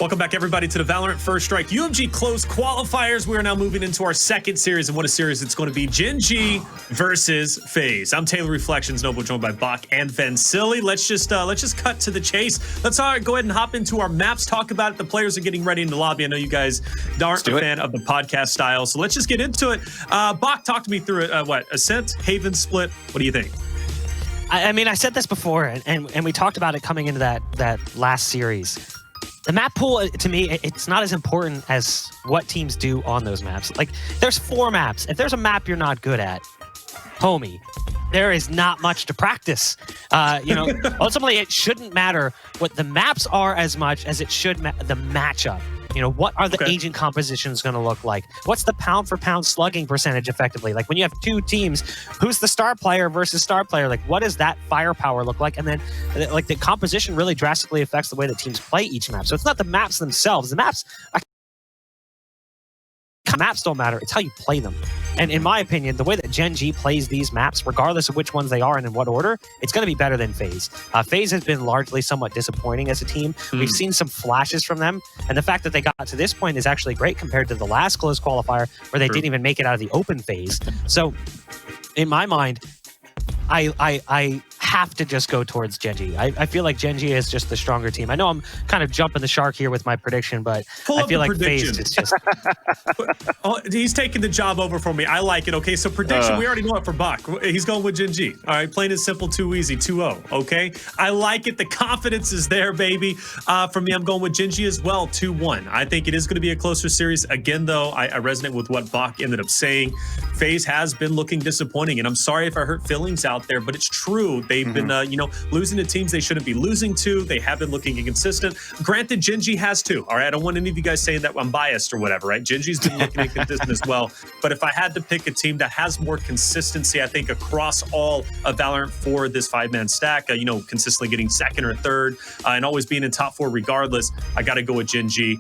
Welcome back, everybody, to the Valorant First Strike UMG Close Qualifiers. We are now moving into our second series, and what a series it's going to be. GEN.G versus FAZE. I'm Taylor Reflections Noble, joined by Bach and Vansili. Let's just cut to the chase. Let's go ahead and hop into our maps, talk about it. The players are getting ready in the lobby. I know you guys aren't a fan of the podcast style, so let's just get into it. Bach, talk to me through it. What, Ascent, Haven split? What do you think? I mean, I said this before, and we talked about it coming into that last series. The map pool, to me, it's not as important as what teams do on those maps. Like, there's 4 maps. If there's a map you're not good at, homie, there is not much to practice. Ultimately, it shouldn't matter what the maps are as much as it should the matchup. What are the agent compositions going to look like? What's the pound-for-pound slugging percentage effectively? Like, when you have 2 teams, who's the star player versus star player? Like, what does that firepower look like? And then, like, the composition really drastically affects the way that teams play each map. So it's not the maps themselves. The maps don't matter. It's how you play them. And in my opinion, the way that GEN.G plays these maps, regardless of which ones they are and in what order, it's going to be better than FAZE. FAZE has been largely somewhat disappointing as a team. We've seen some flashes from them, and the fact that they got to this point is actually great compared to the last close qualifier where they didn't even make it out of the open phase. So, in my mind, I have to just go towards GEN.G. I feel like GEN.G is just the stronger team. I know I'm kind of jumping the shark here with my prediction, but I feel like FAZE is just... He's taking the job over for me. I like it. Okay, so prediction, we already know it for Bach. He's going with GEN.G. All right, plain and simple, too easy, 2-0. Okay, I like it. The confidence is there, baby. For me, I'm going with GEN.G as well, 2-1. I think it is going to be a closer series. Again, though, I resonate with what Bach ended up saying. FAZE has been looking disappointing, and I'm sorry if I hurt feelings out there, but it's true. They've been, losing to teams they shouldn't be losing to. They have been looking inconsistent. Granted, GEN.G has too. All right, I don't want any of you guys saying that I'm biased or whatever, right? GEN.G's been looking inconsistent as well. But if I had to pick a team that has more consistency, I think across all of Valorant for this 5-man stack, consistently getting second or third and always being in top 4 regardless, I got to go with GEN.G.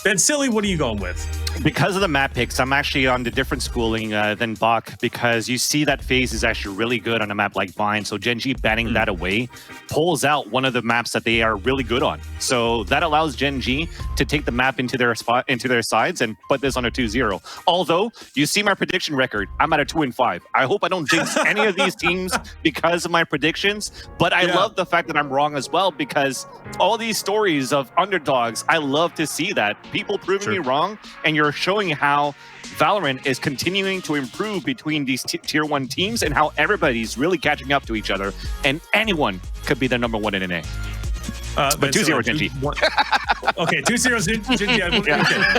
Vansili, what are you going with? Because of the map picks, I'm actually on the different schooling than Bach, because you see that FAZE is actually really good on a map like Vine. So GEN.G banning that away pulls out one of the maps that they are really good on. So that allows GEN.G to take the map into their sides and put this on a 2-0. Although you see my prediction record, I'm at a 2-5. I hope I don't jinx any of these teams because of my predictions. But I love the fact that I'm wrong as well, because all these stories of underdogs, I love to see that. People proving me wrong, and you're showing how Valorant is continuing to improve between these tier 1 teams and how everybody's really catching up to each other, and anyone could be the #1 in NA. But 2-0 GEN.G. Okay, 2-0 GEN.G.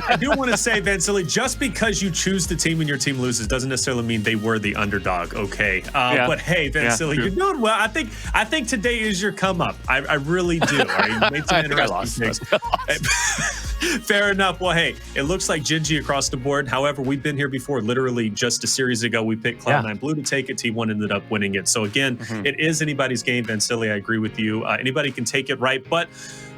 I do want to say, Vansili, just because you choose the team and your team loses doesn't necessarily mean they were the underdog. Okay, but hey, Vansili, you're doing well. I think today is your come up. I really do. Right? You made some interesting things. Fair enough. Well, hey, it looks like GEN.G across the board. However, we've been here before. Literally just a series ago, we picked Cloud9 Blue to take it. T1 ended up winning it. So again, it is anybody's game, Vansili. I agree with you. Anybody can take it right. But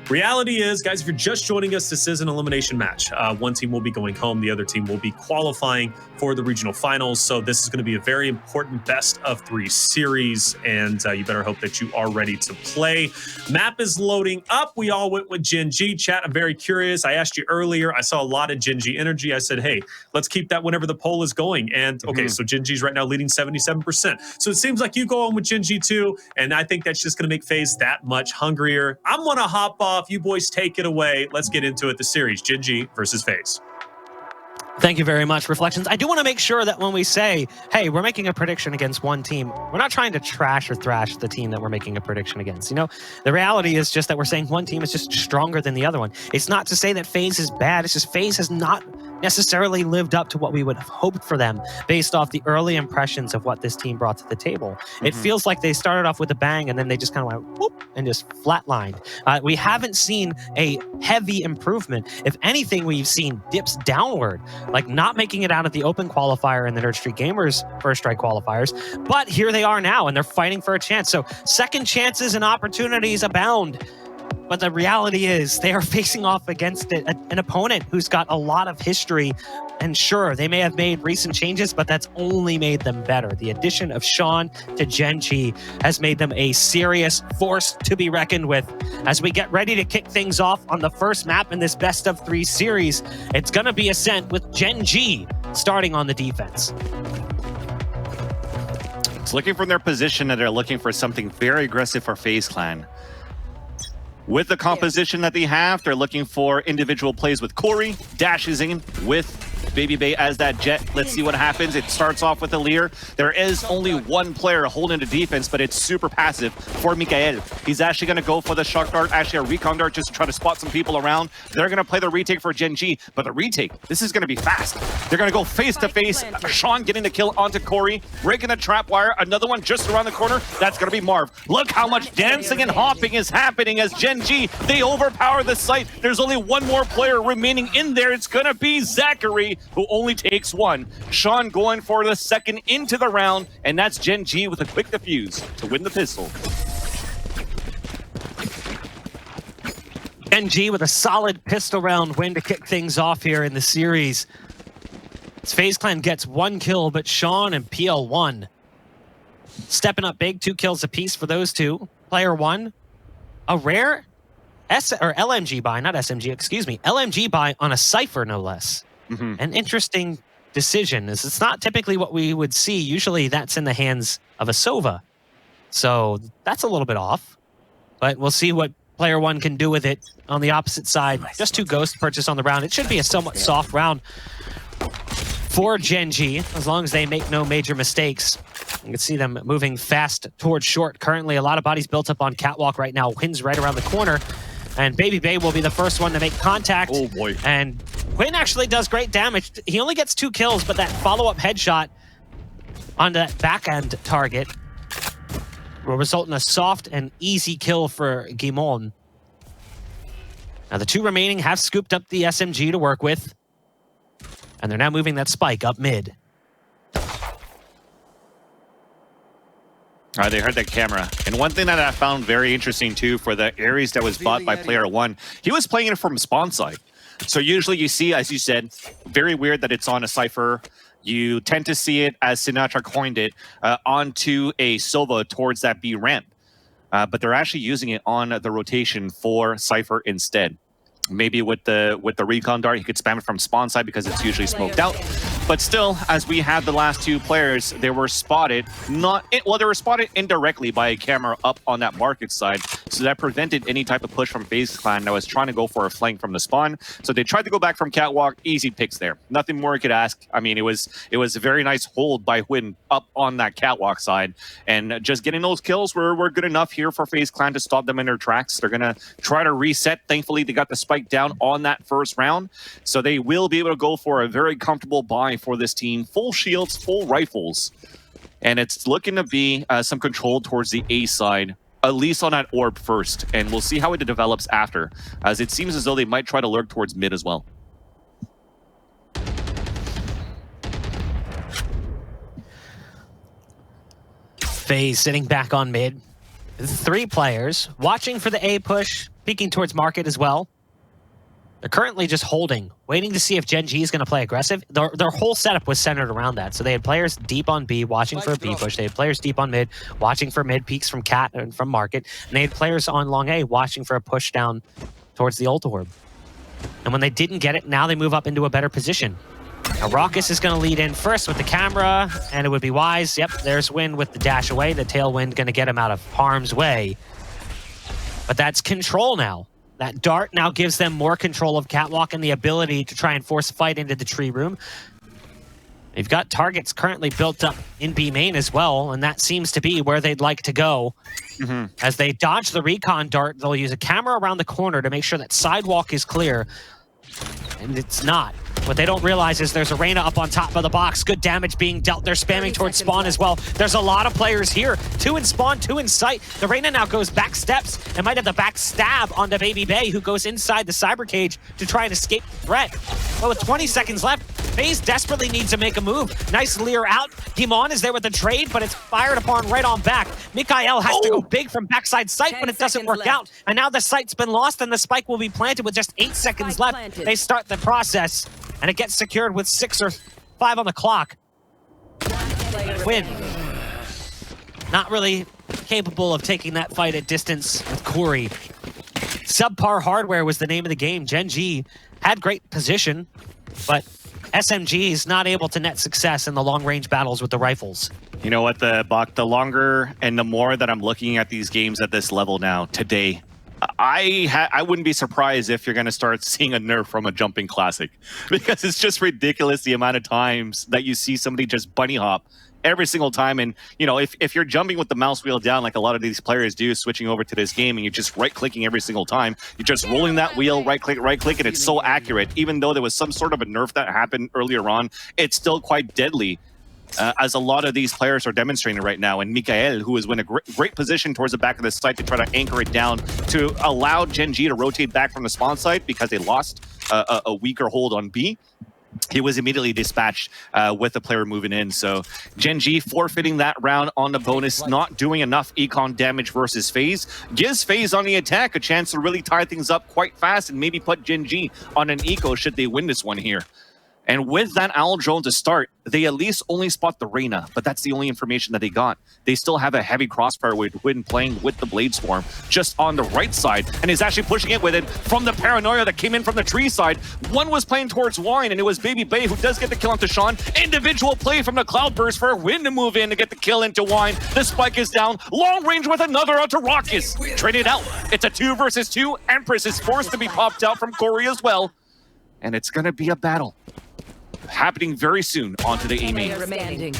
reality is, guys, if you're just joining us, this is an elimination match. One team will be going home. The other team will be qualifying for the regional finals. So this is going to be a very important best of 3 series, and you better hope that you are ready to play. Map is loading up. We all went with GEN.G. Chat, I'm very curious. I asked you earlier. I saw a lot of GEN.G energy. I said, hey, let's keep that whenever the poll is going. And okay, so GEN.G's right now leading 77%. So it seems like you go on with GEN.G too, and I think that's just going to make FAZE that much hungrier. I'm going to hop off. You boys take it away. Let's get into it. The series, GEN.G versus FAZE. Thank you very much, Reflections. I do want to make sure that when we say, hey, we're making a prediction against one team, we're not trying to trash or thrash the team that we're making a prediction against. The reality is just that we're saying one team is just stronger than the other one. It's not to say that FAZE is bad. It's just FAZE has not necessarily lived up to what we would have hoped for them based off the early impressions of what this team brought to the table. It feels like they started off with a bang and then they just kind of went whoop and just flatlined. We haven't seen a heavy improvement. If anything, we've seen dips downward, like not making it out of the open qualifier in the Nerd Street Gamers First Strike qualifiers. But here they are now, and they're fighting for a chance. So second chances and opportunities abound. But the reality is they are facing off against an opponent who's got a lot of history. And sure, they may have made recent changes, but that's only made them better. The addition of Sean to Gen.G has made them a serious force to be reckoned with. As we get ready to kick things off on the first map in this best-of-3 series, it's going to be Ascent with Gen.G starting on the defense. It's looking from their position that they're looking for something very aggressive for FaZe Clan. With the composition that they have, they're looking for individual plays with Corey, dashes in with Baby Bay as that jet. Let's see what happens. It starts off with a Lear. There is only one player holding the defense, but it's super passive for Mikael. He's actually going to go for the shock dart, actually a recon dart, just to try to spot some people around. They're going to play the retake for Gen.G, but the retake, this is going to be fast. They're going to go face to face. Sean getting the kill onto Corey, breaking the trap wire. Another one just around the corner. That's going to be Marv. Look how much dancing and hopping is happening as Gen.G, they overpower the site. There's only one more player remaining in there. It's going to be Zachary, who only takes one. Sean going for the second into the round, and that's Gen.G with a quick defuse to win the pistol. Gen.G with a solid pistol round win to kick things off here in the series. FaZe Clan gets 1 kill, but Sean and PL1 stepping up big, 2 kills apiece for those two. Player 1, a rare LMG buy, not SMG, excuse me, LMG buy on a Cypher, no less. An interesting decision. It's not typically what we would see. Usually that's in the hands of a Sova. So that's a little bit off. But we'll see what player 1 can do with it on the opposite side. Just 2 ghosts purchased on the round. It should be a somewhat soft round for Gen.G, as long as they make no major mistakes. You can see them moving fast towards short. Currently, a lot of bodies built up on Catwalk right now. Quinn's right around the corner. And Baby Bay will be the first one to make contact. Oh boy. And Quinn actually does great damage. He only gets 2 kills, but that follow-up headshot on that back-end target will result in a soft and easy kill for Guimon. Now the 2 remaining have scooped up the SMG to work with. And they're now moving that spike up mid. They heard that camera. And one thing that I found very interesting too for the Ares that was bought by player 1, he was playing it from spawn side. So usually you see, as you said, very weird that it's on a Cypher. You tend to see it, as Sinatra coined it, onto a Sova towards that B ramp. But they're actually using it on the rotation for Cypher instead. Maybe with the recon dart, he could spam it from spawn side because it's usually smoked out. But still, as we had the last 2 players, they were spotted they were spotted indirectly by a camera up on that market side, so that prevented any type of push from FaZe Clan that was trying to go for a flank from the spawn. So they tried to go back from Catwalk, easy picks there. Nothing more you could ask. I mean, it was a very nice hold by Huynh up on that Catwalk side, and just getting those kills were good enough here for FaZe Clan to stop them in their tracks. They're gonna try to reset. Thankfully, they got the spike down on that first round, so they will be able to go for a very comfortable buy for this team. Full shields, full rifles, and it's looking to be some control towards the A side, at least on that orb first, and we'll see how it develops after, as it seems as though they might try to lurk towards mid as well. FaZe sitting back on mid. 3 players watching for the A push, peeking towards market as well. They're currently just holding, waiting to see if Gen.G is going to play aggressive. Their whole setup was centered around that. So they had players deep on B, watching for a B push. They had players deep on mid, watching for mid peaks from Cat and from market. And they had players on long A, watching for a push down towards the ult orb. And when they didn't get it, now they move up into a better position. Now Raucus is going to lead in first with the camera, and it would be wise. Yep, there's Wind with the dash away. The tailwind going to get him out of harm's way. But that's control now. That dart now gives them more control of Catwalk and the ability to try and force a fight into the tree room. They've got targets currently built up in B main as well, and that seems to be where they'd like to go. As they dodge the recon dart, they'll use a camera around the corner to make sure that sidewalk is clear. And it's not. What they don't realize is there's Arena up on top of the box. Good damage being dealt. They're spamming towards spawn as well. There's a lot of players here. 2 in spawn, 2 in sight. The Arena now goes back steps and might have the back stab onto Baby Bay, who goes inside the cyber cage to try and escape the threat. But with 20 seconds left, FaZe desperately needs to make a move. Nice leer out. Demon is there with the trade, but it's fired upon right on back. Mikael has to go big from backside site, but it doesn't work out. And now the site's been lost, and the spike will be planted with just 8 seconds left. They start the process, and it gets secured with 6 or 5 on the clock. Win. Not really capable of taking that fight at distance with Corey. Subpar hardware was the name of the game. Gen.G had great position, but SMG is not able to net success in the long-range battles with the rifles. You know what, Bach, the longer and the more that I'm looking at these games at this level now, today, I wouldn't be surprised if you're going to start seeing a nerf from a jumping classic, because it's just ridiculous the amount of times that you see somebody just bunny hop every single time. And, you know, if you're jumping with the mouse wheel down like a lot of these players do, switching over to this game, and you're just right-clicking every single time, you're just rolling that wheel, right-click, and it's so accurate. Even though there was some sort of a nerf that happened earlier on, it's still quite deadly. As a lot of these players are demonstrating right now. And Mikael, who is in a great position towards the back of the site to try to anchor it down to allow Gen.G to rotate back from the spawn site because they lost a weaker hold on B. He was immediately dispatched with the player moving in. So Gen.G forfeiting that round on the bonus, not doing enough econ damage versus FaZe, gives FaZe on the attack a chance to really tie things up quite fast and maybe put Gen.G on an eco should they win this one here. And with that Owl drone to start, they at least only spot the Reyna, but that's the only information that they got. They still have a heavy crossfire with Win playing with the Blade Swarm just on the right side, and is actually pushing it with it from the Paranoia that came in from the tree side. One was playing towards Wine, and it was Baby Bay who does get the kill onto Sean. Individual play from the Cloudburst for Win to move in to get the kill into Wine. The spike is down. Long range with another out to Raucus. Traded out. It's a 2 versus 2. Empress is forced to be popped out from Corey as well. And it's going to be a battle happening very soon onto the A main.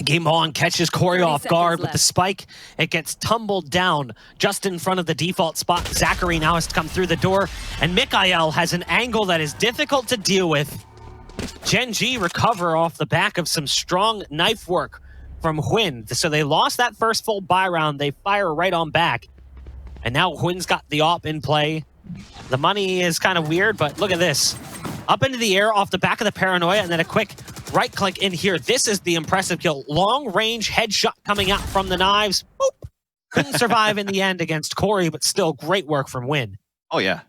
Game on catches Corey off guard with the spike. It gets tumbled down just in front of the default spot. Zachary now has to come through the door, and Mikael has an angle that is difficult to deal with. Gen.G recover off the back of some strong knife work from Hwin. So they lost that first full buy round. They fire right on back. And now Hwin's got the op in play. The money is kind of weird, but look at this. Up into the air off the back of the Paranoia, and then a quick right click in here. This is the impressive kill. Long range headshot coming out from the knives. Boop. Couldn't survive in the end against Corey, but still great work from Win. Oh, yeah.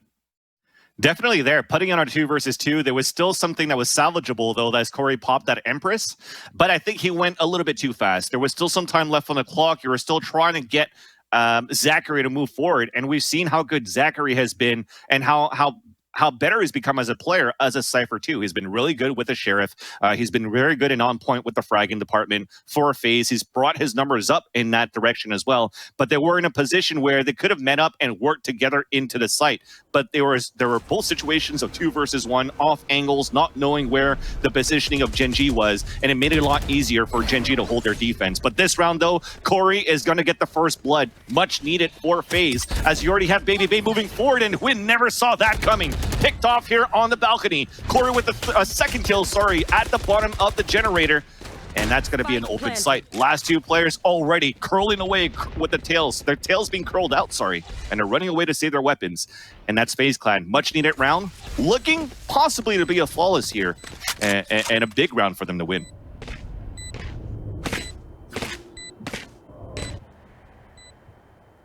Definitely there. Putting on our 2 versus 2. There was still something that was salvageable, though, as Corey popped that Empress. But I think he went a little bit too fast. There was still some time left on the clock. You were still trying to get Zachary to move forward. And we've seen how good Zachary has been and how better he's become as a player, as a Cypher too. He's been really good with the Sheriff. He's been very good and on point with the fragging department for FaZe. He's brought his numbers up in that direction as well. But they were in a position where they could have met up and worked together into the site. But there were both situations of 2 versus 1, off angles, not knowing where the positioning of Gen.G was, and it made it a lot easier for Gen.G to hold their defense. But this round, though, Corey is going to get the first blood, much needed for FaZe, as you already have Baby Bay moving forward, and Hwin never saw that coming. Picked off here on the balcony. Corey with a second kill, at the bottom of the generator. And that's going to be an open site. Last 2 players already curling away with the tails. Their tails being curled out, and they're running away to save their weapons. And that's FaZe Clan. Much needed round. Looking possibly to be a flawless here. And a big round for them to win.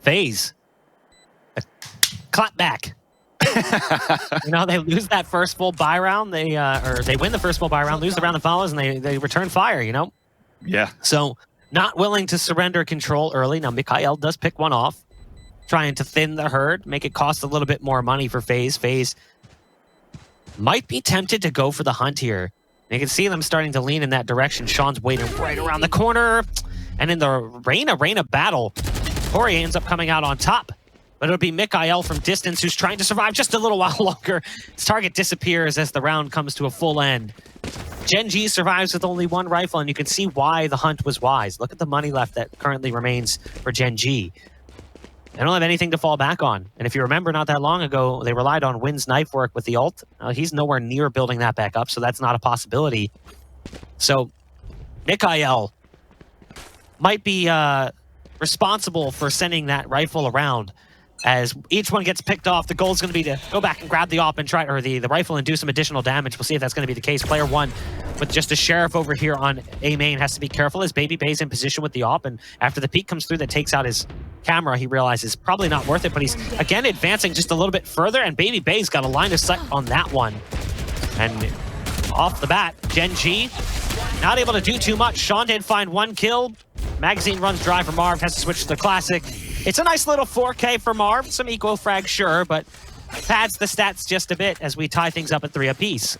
FaZe. Clap back. You know, they lose that first full buy round. They win the first full buy round, lose the round that follows, and they return fire, you know? Yeah. So not willing to surrender control early. Now Mikael does pick one off, trying to thin the herd, make it cost a little bit more money for FaZe. FaZe might be tempted to go for the hunt here. You can see them starting to lean in that direction. Sean's waiting right around the corner. And in the Reyna battle, Corey ends up coming out on top. But it'll be Mikael from distance who's trying to survive just a little while longer. His target disappears as the round comes to a full end. Gen.G survives with only 1 rifle, and you can see why the hunt was wise. Look at the money left that currently remains for Gen.G. They don't have anything to fall back on. And if you remember not that long ago, they relied on Win's knife work with the ult. He's nowhere near building that back up, so that's not a possibility. So Mikael might be responsible for sending that rifle around. As each one gets picked off, the goal is going to be to go back and grab the op and try, or the rifle and do some additional damage. We'll see if that's going to be the case. Player one with just a sheriff over here on A main has to be careful as Baby Bay's in position with the op, and after the peek comes through that takes out his camera, he realizes probably not worth it, but he's again advancing just a little bit further, and Baby Bay's got a line of sight on that one. And off the bat, Gen.G not able to do too much. Sean did find one kill. Magazine runs dry for Marv, has to switch to the classic. It's a nice little 4K for Marv, some equal frag, sure, but pads the stats just a bit as we tie things up at 3 apiece.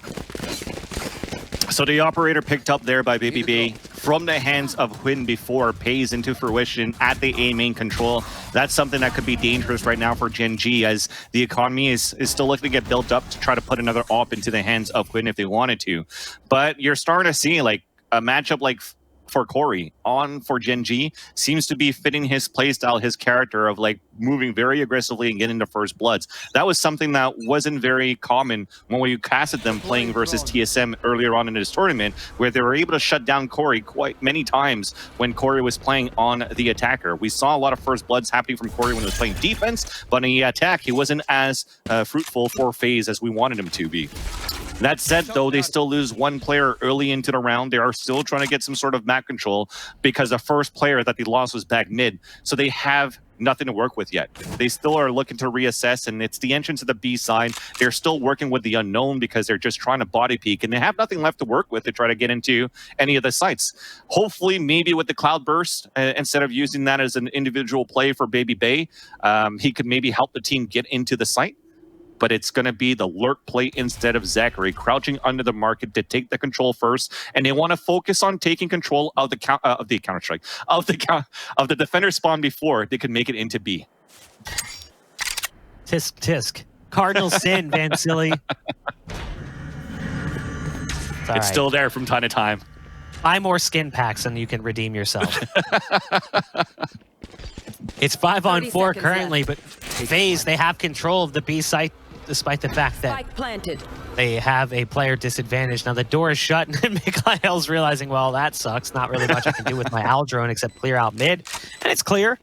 So the operator picked up there by Baby Bay from the hands of Huynh before pays into fruition at the A main control. That's something that could be dangerous right now for Gen.G as the economy is still looking to get built up to try to put another op into the hands of Huynh if they wanted to. But you're starting to see like a matchup like for Corey on for Gen.G seems to be fitting his playstyle, his character of like moving very aggressively and getting the first bloods. That was something that wasn't very common when we casted them playing versus TSM earlier on in this tournament, where they were able to shut down Corey quite many times when Corey was playing on the attacker. We saw a lot of first bloods happening from Corey when he was playing defense, but in the attack, he wasn't as fruitful for FaZe as we wanted him to be. That said, though, they still lose one player early into the round. They are still trying to get some sort of map control because the first player that they lost was back mid. So they have nothing to work with yet. They still are looking to reassess, and it's the entrance to the B side. They're still working with the unknown because they're just trying to body peek, and they have nothing left to work with to try to get into any of the sites. Hopefully, maybe with the Cloud Burst, instead of using that as an individual play for Baby Bay, he could maybe help the team get into the site. But it's going to be the lurk play instead of Zachary crouching under the market to take the control first, and they want to focus on taking control of the counter-strike of the defender spawn before they can make it into B. Tisk tisk. Cardinal sin, Vansili. It's still there from time to time. Buy more skin packs and you can redeem yourself. It's 5-on-4 currently, but FaZe, they have control of the B site despite the fact that they have a player disadvantage. Now the door is shut and Mikhail's realizing, well, that sucks. Not really much I can do with my owl drone except clear out mid. And it's clear.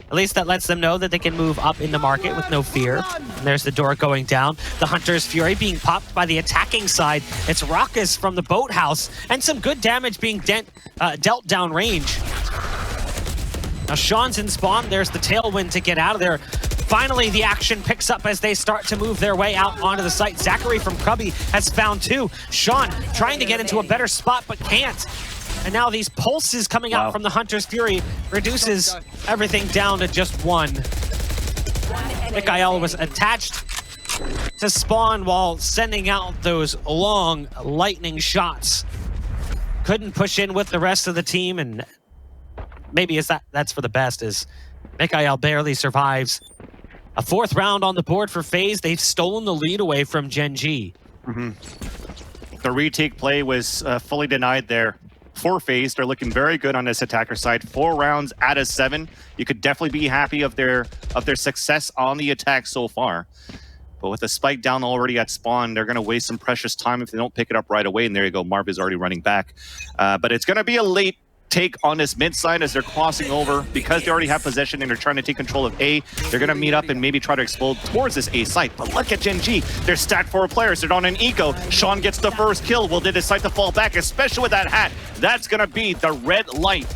At least that lets them know that they can move up in the market with no fear. And there's the door going down. The Hunter's Fury being popped by the attacking side. It's Raucus from the boathouse. And some good damage being dealt down range. Now Sean's in spawn. There's the tailwind to get out of there. Finally, the action picks up as they start to move their way out onto the site. Zachary from Krubby has found two. Sean trying to get into a better spot, but can't. And now these pulses coming out from the Hunter's Fury reduces everything down to just one. Mikhail was attached to spawn while sending out those long lightning shots. Couldn't push in with the rest of the team, and maybe that's for the best, as Mikhail barely survives. A fourth round on the board for FaZe. They've stolen the lead away from Gen.G. The retake play was fully denied there for FaZe. They're looking very good on this attacker side. 4 rounds out of 7. You could definitely be happy of their success on the attack so far. But with the spike down already at spawn, they're going to waste some precious time if they don't pick it up right away. And there you go, Marv is already running back. But it's going to be a late take on this mid side as they're crossing over. Because they already have possession and they're trying to take control of A, they're going to meet up and maybe try to explode towards this A site. But look at Gen.G. They're stacked 4 players. They're on an eco. Sean gets the first kill. Will they decide to fall back, especially with that hat? That's going to be the red light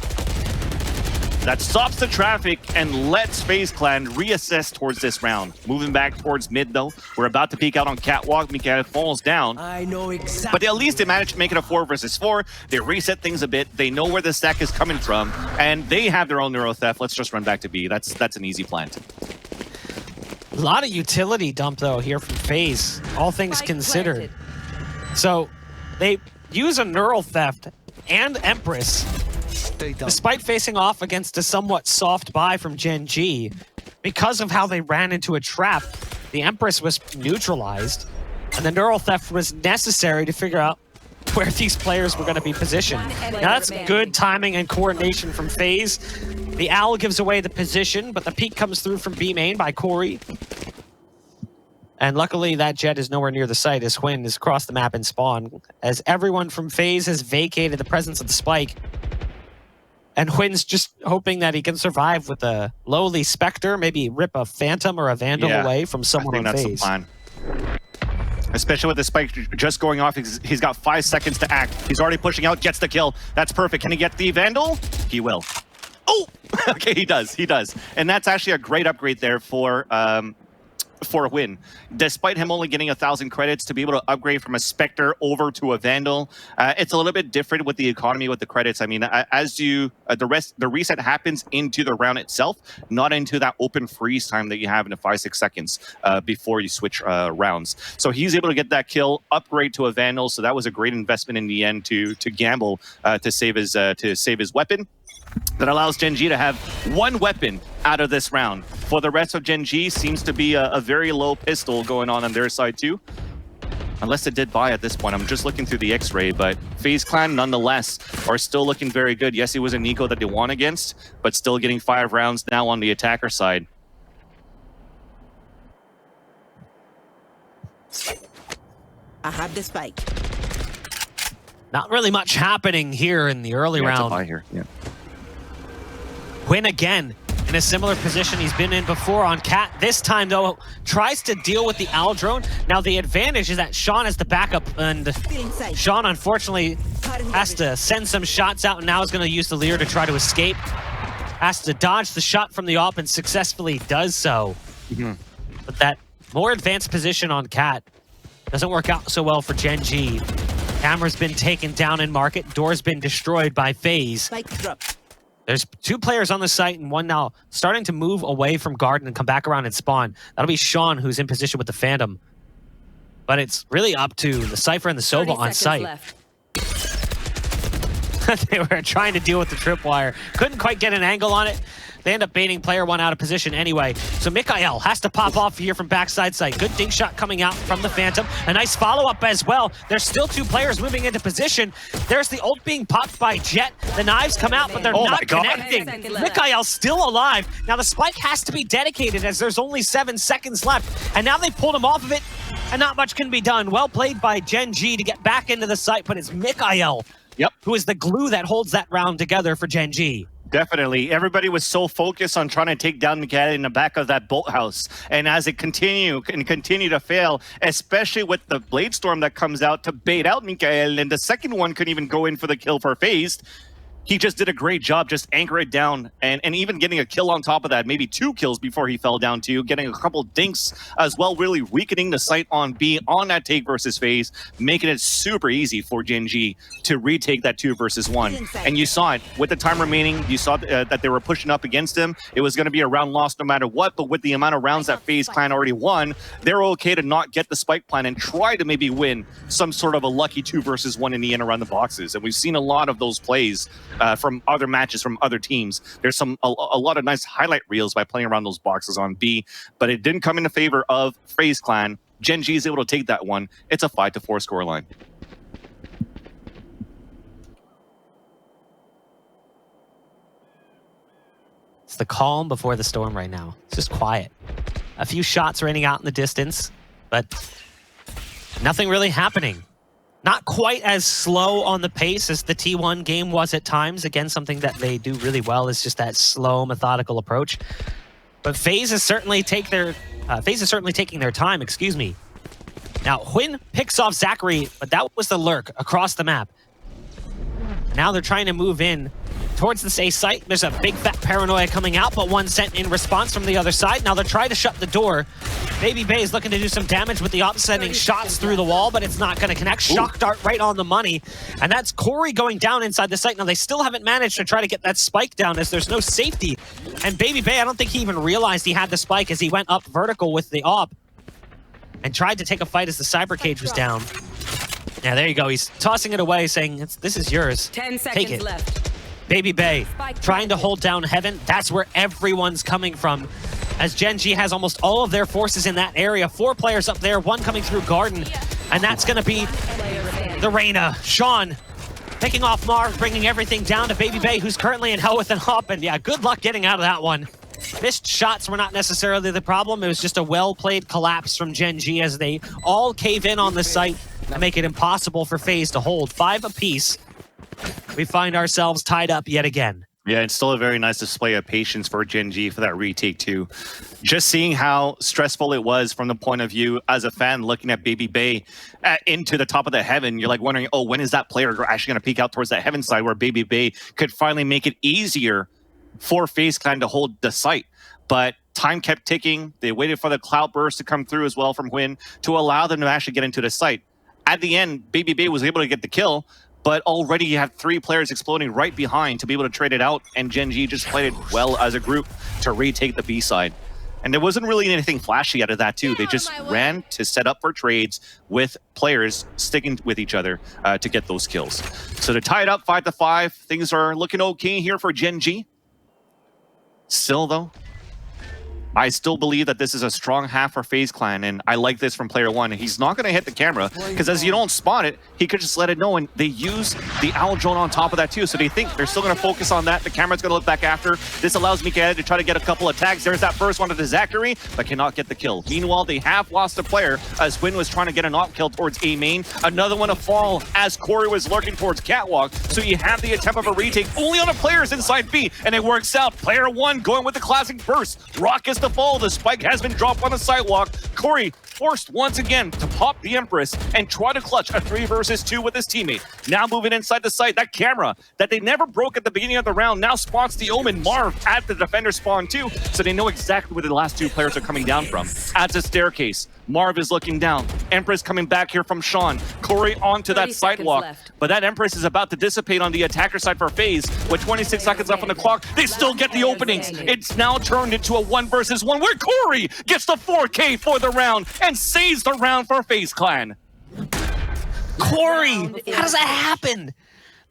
that stops the traffic and lets FaZe Clan reassess towards this round. Moving back towards mid, though. We're about to peek out on Catwalk. Mikhail falls down. I know exactly. But at least they managed to make it a 4 versus 4. They reset things a bit. They know where the stack is coming from. And they have their own neuro theft. Let's just run back to B. That's an easy plant. A lot of utility dump, though, here from FaZe, all things considered. So they use a neural theft and Empress. Despite facing off against a somewhat soft buy from Gen.G, because of how they ran into a trap, the Empress was neutralized, and the neural theft was necessary to figure out where these players were going to be positioned. Now that's good timing and coordination from FaZe. The Owl gives away the position, but the peek comes through from B main by Corey. And luckily that jet is nowhere near the site as Huynh is across the map in spawn, as everyone from FaZe has vacated the presence of the spike. And Huynn's just hoping that he can survive with a lowly Spectre, maybe rip a Phantom or a Vandal away from someone on FaZe. That's the plan. Especially with the spike just going off, he's got 5 seconds to act. He's already pushing out, gets the kill. That's perfect. Can he get the Vandal? He will. Oh! Okay, he does. And that's actually a great upgrade there for a win. Despite him only getting 1,000 credits to be able to upgrade from a Spectre over to a Vandal, it's a little bit different with the economy with the credits. I mean, as you the reset happens into the round itself, not into that open freeze time that you have in the 5-6 seconds before you switch rounds. So he's able to get that kill, upgrade to a Vandal. So that was a great investment in the end to gamble to save his weapon. That allows Gen.G to have 1 weapon out of this round. For the rest of Gen.G, seems to be a very low pistol going on their side too. Unless it did buy at this point. I'm just looking through the X-ray, but FaZe Clan nonetheless are still looking very good. Yes, it was a Nico that they won against, but still getting 5 rounds now on the attacker side. I have the spike. Not really much happening here in the early round. Buy here. Yeah. Huynh again in a similar position he's been in before on Cat. This time, though, tries to deal with the Owl drone. Now, the advantage is that Sean is the backup, and Sean, unfortunately, has to send some shots out, and now is going to use the Leer to try to escape. Has to dodge the shot from the AWP and successfully does so. But that more advanced position on Cat doesn't work out so well for Gen.G. Camera's been taken down in market. Door's been destroyed by FaZe. There's 2 players on the site and 1 now starting to move away from Garden and come back around and spawn. That'll be Sean, who's in position with the Phantom. But it's really up to the Cypher and the Sova on site. They were trying to deal with the tripwire. Couldn't quite get an angle on it. They end up baiting player 1 out of position anyway. So Mikael has to pop off here from backside site. Good dink shot coming out from the Phantom. A nice follow-up as well. There's still 2 players moving into position. There's the ult being popped by Jet. The knives come out, but they're not connecting. Mikael's still alive. Now the spike has to be dedicated as there's only 7 seconds left. And now they pulled him off of it, and not much can be done. Well played by Gen.G to get back into the site, but it's Mikael who is the glue that holds that round together for Gen.G. Definitely. Everybody was so focused on trying to take down the cat in the back of that bolt house. And as it continue to fail, especially with the Blade Storm that comes out to bait out Mikael, and the second one couldn't even go in for the kill for FaZe. He just did a great job just anchor it down and even getting a kill on top of that, maybe 2 kills before he fell down too, getting a couple dinks as well, really weakening the site on B on that take versus FaZe, making it super easy for Gen.G to retake that 2 versus 1. And you saw it with the time remaining. You saw that they were pushing up against him. It was going to be a round lost no matter what, but with the amount of rounds that FaZe Clan already won, they're okay to not get the spike plan and try to maybe win some sort of a lucky 2 versus 1 in the end around the boxes. And we've seen a lot of those plays from other matches from other teams. There's a lot of nice highlight reels by playing around those boxes on B, but it didn't come into favor of FaZe Clan. Gen.G is able to take that one. It's a 5-4 scoreline. It's the calm before the storm right now. It's just quiet. A few shots raining out in the distance, but nothing really happening. Not quite as slow on the pace as the T1 game was at times. Again, something that they do really well is just that slow, methodical approach. But FaZe is certainly taking their time, excuse me. Now, Huynh picks off Zachary, but that was the lurk across the map. Now they're trying to move in towards the A site. There's a big fat paranoia coming out, but 1 sent in response from the other side. Now they're trying to shut the door. Baby Bay is looking to do some damage with the AWP, sending shots through the wall, but it's not going to connect. Shock dart right on the money. And that's Corey going down inside the site. Now they still haven't managed to try to get that spike down as there's no safety. And Baby Bay, I don't think he even realized he had the spike as he went up vertical with the AWP and tried to take a fight as the cyber cage was down. Yeah, there you go. He's tossing it away, saying, "This is yours. 10 seconds Take it." left. Baby Bay trying to hold down Heaven. That's where everyone's coming from, as Gen.G has almost all of their forces in that area. 4 players up there, 1 coming through Garden, and that's going to be the Reyna. Sean picking off Marv, bringing everything down to Baby Bay, who's currently in hell with an AWP, and yeah, good luck getting out of that one. Missed shots were not necessarily the problem. It was just a well-played collapse from Gen.G as they all cave in on the site and make it impossible for FaZe to hold. 5 apiece. We find ourselves tied up yet again. Yeah, it's still a very nice display of patience for Gen.G for that retake too. Just seeing how stressful it was from the point of view as a fan looking at Baby Bay into the top of the heaven, you're like wondering, oh, when is that player actually going to peek out towards that heaven side where Baby Bay could finally make it easier for FaZe Clan to hold the site. But time kept ticking. They waited for the cloud burst to come through as well from Hwin to allow them to actually get into the site. At the end, Baby Bay was able to get the kill, but already you have 3 players exploding right behind to be able to trade it out, and Gen.G just played it well as a group to retake the B side. And there wasn't really anything flashy out of that too. They just ran to set up for trades with players sticking with each other to get those kills. So to tie it up 5-5, things are looking okay here for Gen.G. Still though, I still believe that this is a strong half for FaZe Clan, and I like this from player 1. He's not going to hit the camera, because as you don't spot it, he could just let it know, and they use the owl drone on top of that too, so they think they're still going to focus on that. The camera's going to look back after. This allows Mikael to try to get a couple of tags. There's that first one to Zachary, but cannot get the kill. Meanwhile, they have lost a player as Hwin was trying to get a knock kill towards A main. Another one to fall as Corey was lurking towards Catwalk, so you have the attempt of a retake only on the players inside B, and it works out. Player 1 going with the classic burst. Rock is the fall. The spike has been dropped on the sidewalk. Corey forced once again to pop the Empress and try to clutch a 3 versus 2 with his teammate. Now moving inside the site, that camera that they never broke at the beginning of the round now spots the Omen Marv at the defender spawn too, so they know exactly where the last 2 players are coming down from. Adds a staircase. Marv is looking down. Empress coming back here from Sean. Corey onto that sidewalk. But that Empress is about to dissipate on the attacker side for FaZe. With 26 seconds left on the clock, they still get the openings. It's now turned into a 1 versus 1 where Corey gets the 4K for the round and saves the round for FaZe Clan. Corey, how does that happen?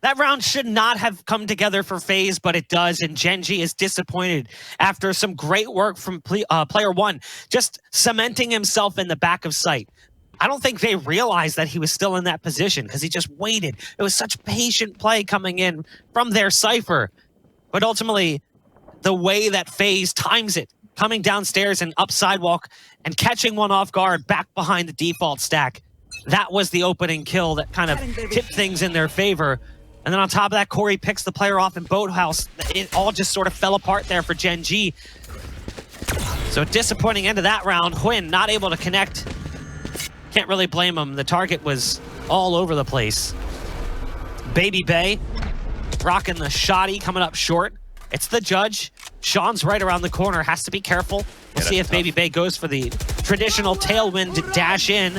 That round should not have come together for FaZe, but it does, and Gen.G is disappointed after some great work from player 1, just cementing himself in the back of sight. I don't think they realized that he was still in that position because he just waited. It was such patient play coming in from their Cypher. But ultimately, the way that FaZe times it, coming downstairs and up sidewalk and catching one off guard back behind the default stack, that was the opening kill that kind of tipped things in their favor. And then on top of that, Corey picks the player off in Boathouse. It all just sort of fell apart there for Gen.G. So disappointing end of that round. Hwin not able to connect. Can't really blame him. The target was all over the place. Baby Bay rocking the shoddy, coming up short. It's the judge. Sean's right around the corner. Has to be careful. We'll see if tough. Baby Bay goes for the traditional tailwind dash in.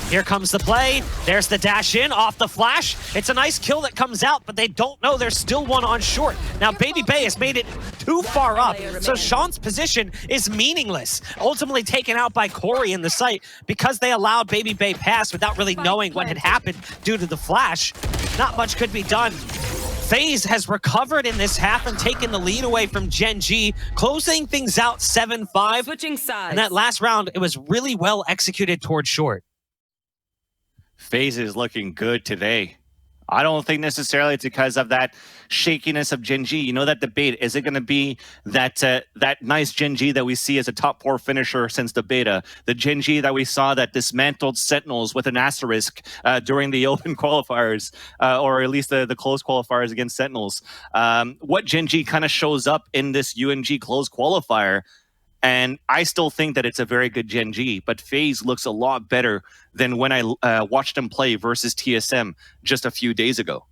Here comes the play. There's the dash in off the flash. It's a nice kill that comes out, but they don't know there's still one on short. Now, Baby Bay has made it too far up, so Sean's position is meaningless. Ultimately taken out by Corey in the site because they allowed Baby Bay pass without really knowing what had happened due to the flash. Not much could be done. FaZe has recovered in this half and taken the lead away from Gen.G, closing things out 7-5. Switching sides. And that last round, it was really well executed towards short. FaZe is looking good today. I don't think necessarily it's because of that shakiness of Gen.G. You know, that debate, is it going to be that that nice Gen.G that we see as a top 4 finisher since the beta? The Gen.G that we saw that dismantled Sentinels with an asterisk during the open qualifiers, or at least the closed qualifiers against Sentinels. What Gen.G kind of shows up in this UNG closed qualifier, and I still think that it's a very good Gen.G, but FaZe looks a lot better than when I watched them play versus TSM just a few days ago.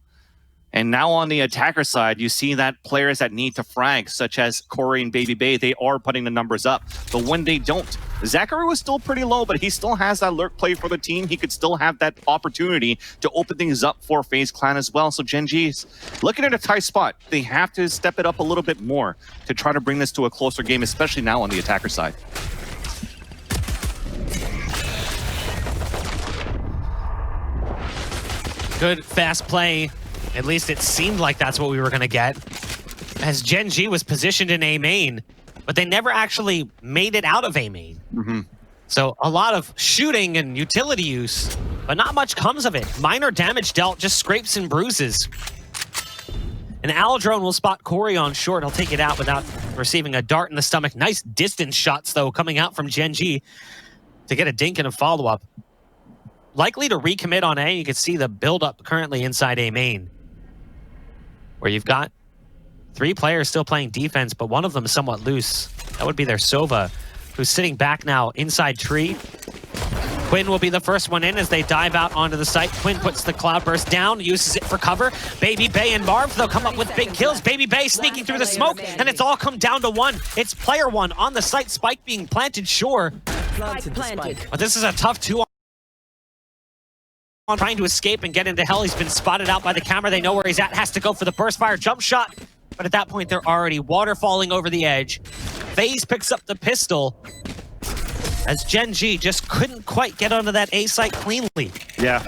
And now on the attacker side, you see that players that need to frag, such as Corey and Baby Bay, they are putting the numbers up. But when they don't, Zachary was still pretty low, but he still has that lurk play for the team. He could still have that opportunity to open things up for FaZe Clan as well. So Gen.G's looking at a tight spot. They have to step it up a little bit more to try to bring this to a closer game, especially now on the attacker side. Good fast play. At least it seemed like that's what we were going to get, as Gen.G was positioned in A main, but they never actually made it out of A main. So a lot of shooting and utility use, but not much comes of it. Minor damage dealt, just scrapes and bruises. An owl drone will spot Corey on short. He'll take it out without receiving a dart in the stomach. Nice distance shots, though, coming out from Gen.G to get a dink and a follow-up. Likely to recommit on A. You can see the build-up currently inside A main, where you've got 3 players still playing defense, but one of them is somewhat loose. That would be their Sova, who's sitting back now inside tree. Quinn will be the first one in as they dive out onto the site. Quinn puts the Cloudburst down, uses it for cover. Baby Bay and Marv, they'll come up with big kills. Baby Bay sneaking through the smoke, and it's all come down to 1. It's player 1 on the site. Spike being planted, sure. But this is a tough 2 on trying to escape and get into hell. He's been spotted out by the camera. They know where he's at. Has to go for the burst fire jump shot. But at that point, they're already waterfalling over the edge. FaZe picks up the pistol as Gen.G just couldn't quite get onto that A site cleanly. Yeah.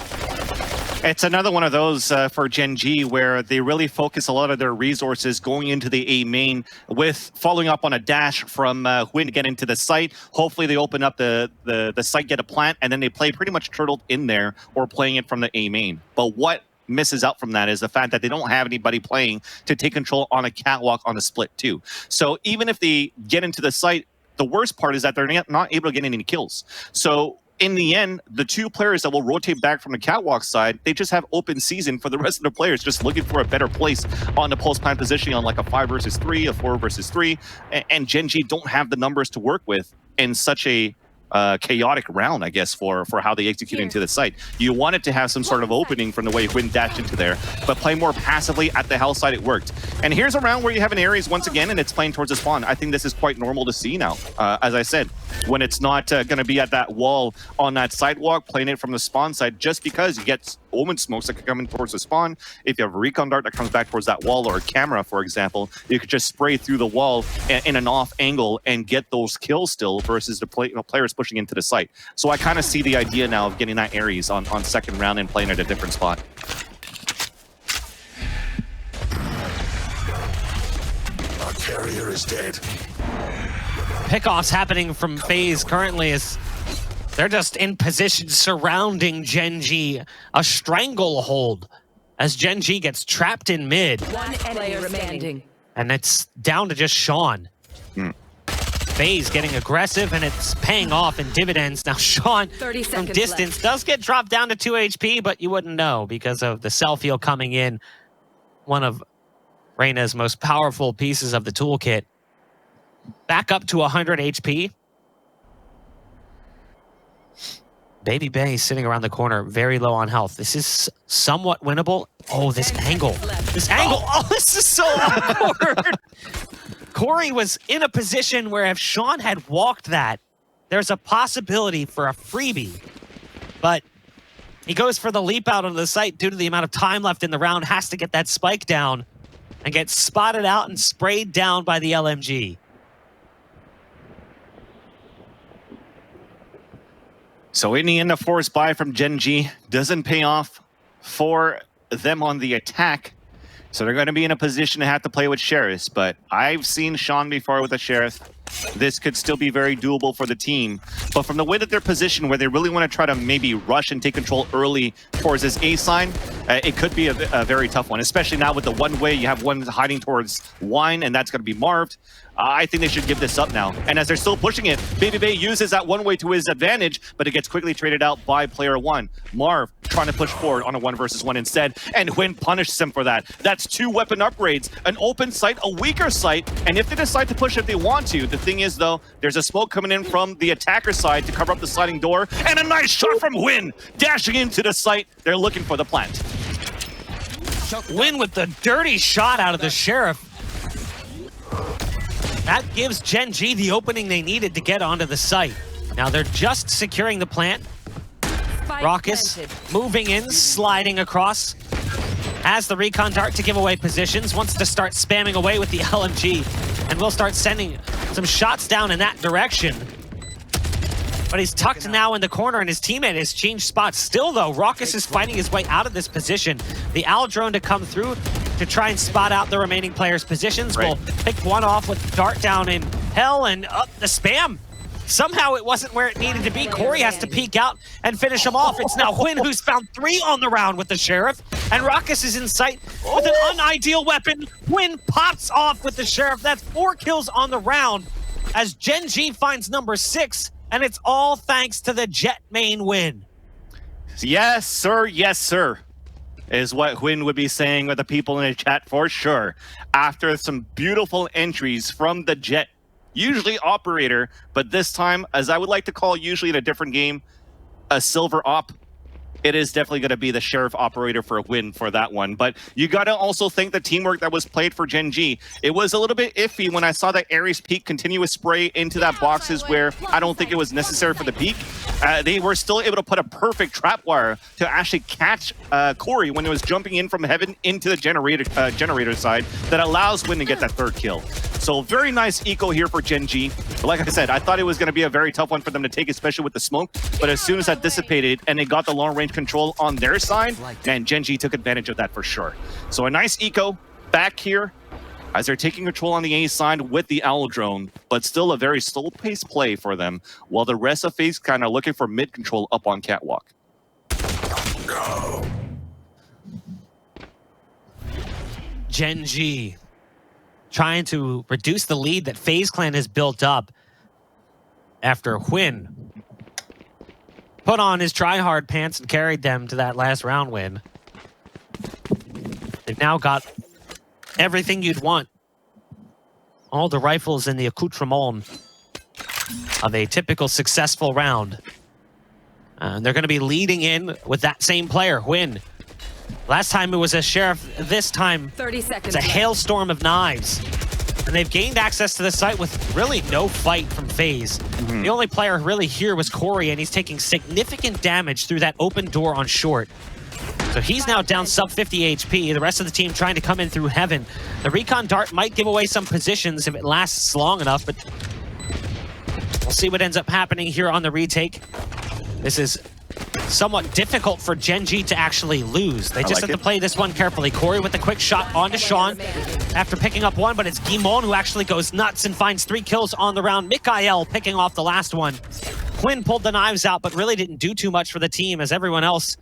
It's another one of those for Gen.G where they really focus a lot of their resources going into the A main with following up on a dash from Huynh to get into the site. Hopefully they open up the site, get a plant, and then they play pretty much turtled in there or playing it from the A main. But what misses out from that is the fact that they don't have anybody playing to take control on a catwalk on a split too. So even if they get into the site, the worst part is that they're not able to get any kills. So in the end, the 2 players that will rotate back from the catwalk side, they just have open season for the rest of the players just looking for a better place on the pulse plant positioning on like a 5 versus 3, a 4 versus 3. And Gen.G don't have the numbers to work with in such a chaotic round, I guess, for how they execute into the site. You wanted to have some sort of opening from the way Huynh dashed into there, but play more passively at the hell side, it worked. And here's a round where you have an Ares once again, and it's playing towards the spawn. I think this is quite normal to see now. As I said, when it's not going to be at that wall on that sidewalk, playing it from the spawn side, just because you get Omen smokes that can come in towards the spawn. If you have a recon dart that comes back towards that wall, or a camera, for example, you could just spray through the wall in an off angle and get those kills still versus the players pushing into the site. So I kind of see the idea now of getting that Ares on second round and playing at a different spot. Our carrier is dead. Pickoffs happening from FaZe currently as they're just in position surrounding Gen.G. A stranglehold as Gen.G gets trapped in mid. One enemy remaining. And it's down to just Sean. FaZe getting aggressive, and it's paying off in dividends. Now Sean, from distance, does get dropped down to 2 HP, but you wouldn't know because of the self-heal coming in. One of Reyna's most powerful pieces of the toolkit. Back up to 100 HP. Baby Bay sitting around the corner, very low on health. This is somewhat winnable. Oh, this angle. This angle. Oh, this is so awkward. Corey was in a position where if Sean had walked that, there's a possibility for a freebie. But he goes for the leap out onto the site due to the amount of time left in the round, has to get that spike down and gets spotted out and sprayed down by the LMG. So in the end, the forced buy from Gen.G doesn't pay off for them on the attack. So they're going to be in a position to have to play with Sheriff. But I've seen Sean before with a Sheriff. This could still be very doable for the team. But from the way that they're positioned, where they really want to try to maybe rush and take control early towards this A sign, it could be a very tough one, especially now with the one way. You have one hiding towards Wine, and that's going to be Marved. I think they should give this up now. And as they're still pushing it, Baby Bay uses that one way to his advantage, but it gets quickly traded out by player 1. Marv trying to push forward on a 1 versus 1 instead, and Huynh punishes him for that. That's 2 weapon upgrades, an open site, a weaker site, and if they decide to push if they want to, the thing is though, there's a smoke coming in from the attacker side to cover up the sliding door, and a nice shot from Huynh, dashing into the site. They're looking for the plant. Huynh with the dirty shot out of the Sheriff. That gives Gen.G the opening they needed to get onto the site. Now they're just securing the plant. Raucus moving in, sliding across. Has the recon dart to give away positions. Wants to start spamming away with the LMG. And we'll start sending some shots down in that direction. But he's tucked now in the corner, and his teammate has changed spots. Still, though, Raucus is fighting his way out of this position. The Owl drone to come through to try and spot out the remaining players' positions. We'll pick one off with Dart down in Hell, and up the spam. Somehow it wasn't where it needed to be. Corey has to peek out and finish him off. It's now Huynh who's found 3 on the round with the Sheriff, and Raucus is in sight with an unideal weapon. Huynh pops off with the Sheriff. That's 4 kills on the round as Gen.G finds number 6. And it's all thanks to the Jet main win. Yes, sir. Yes, sir. is what Huynh would be saying with the people in the chat for sure. After some beautiful entries from the Jet, usually operator, but this time, as I would like to call usually in a different game, a silver op. It is definitely going to be the Sheriff operator for a win for that one. But you got to also think the teamwork that was played for Gen.G. It was a little bit iffy when I saw that Ares peek continuous spray into that boxes where I don't think it was necessary for the peek. They were still able to put a perfect trap wire to actually catch Corey when it was jumping in from heaven into the generator side that allows Huynh to get that third kill. So very nice eco here for Gen.G. But like I said, I thought it was going to be a very tough one for them to take, especially with the smoke. But as soon as that dissipated and they got the long range control on their side, and Gen.G took advantage of that for sure. So a nice eco back here as they're taking control on the A side with the Owl drone, but still a very slow-paced play for them, while the rest of FaZe kind of looking for mid control up on Catwalk. Gen.G trying to reduce the lead that FaZe Clan has built up after Huynh put on his try-hard pants and carried them to that last round win. They've now got everything you'd want. All the rifles and the accoutrement of a typical successful round. And they're going to be leading in with that same player, Huynh. Last time it was a Sheriff, this time 30 seconds it's a hailstorm of knives. And they've gained access to the site with really no fight from FaZe. The only player really here was Corey, and he's taking significant damage through that open door on short. So he's now down sub 50 HP. The rest of the team trying to come in through heaven. The recon dart might give away some positions if it lasts long enough, but we'll see what ends up happening here on the retake. This is somewhat difficult for Gen.G to actually lose. They just have to play this one carefully. Corey with a quick shot onto Sean after picking up one, but it's Guimon who actually goes nuts and finds 3 kills on the round. Mikael picking off the last one. Huynh pulled the knives out, but really didn't do too much for the team as everyone else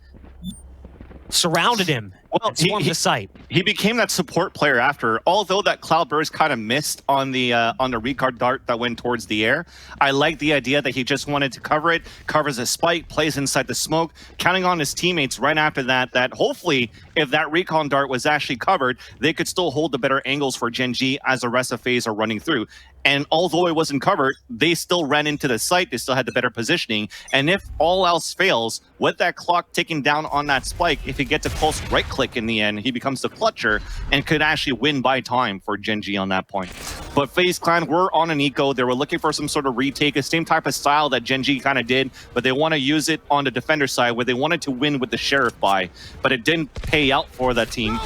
surrounded him. Well, the site. He became that support player after, although that Cloudburst kind of missed on the recard dart that went towards the air. I like the idea that he just wanted to cover it, covers a spike, plays inside the smoke, counting on his teammates right after that, that hopefully if that recon dart was actually covered, they could still hold the better angles for Gen.G as the rest of FaZe are running through. And although it wasn't covered, they still ran into the site, they still had the better positioning. And if all else fails, with that clock ticking down on that spike, if he gets a close right click in the end, he becomes the clutcher and could actually win by time for Gen.G on that point. But FaZe Clan were on an eco. They were looking for some sort of retake, the same type of style that Gen.G kind of did, but they want to use it on the defender side where they wanted to win with the Sheriff buy, but it didn't pay out for that team.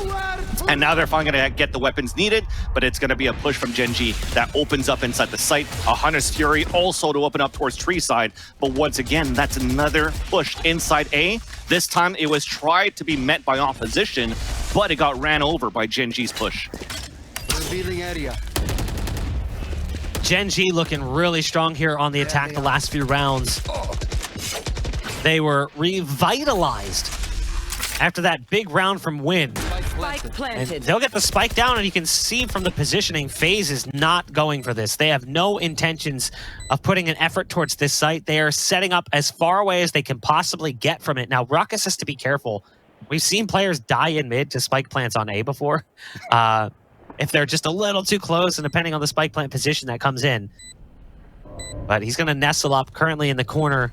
And now they're finally going to get the weapons needed, but it's going to be a push from Gen.G that opens up inside the site. A Hunter's Fury also to open up towards tree side, but once again, that's another push inside A. This time it was tried to be met by opposition, but it got ran over by Gen.G's push. Revealing area. Gen.G looking really strong here on the attack the last few rounds. They were revitalized after that big round from Huynh. And they'll get the spike down, and you can see from the positioning, FaZe is not going for this. They have no intentions of putting an effort towards this site. They are setting up as far away as they can possibly get from it. Now, Ruckus has to be careful. We've seen players die in mid to spike plants on A before. If they're just a little too close, and depending on the spike plant position that comes in. But he's going to nestle up currently in the corner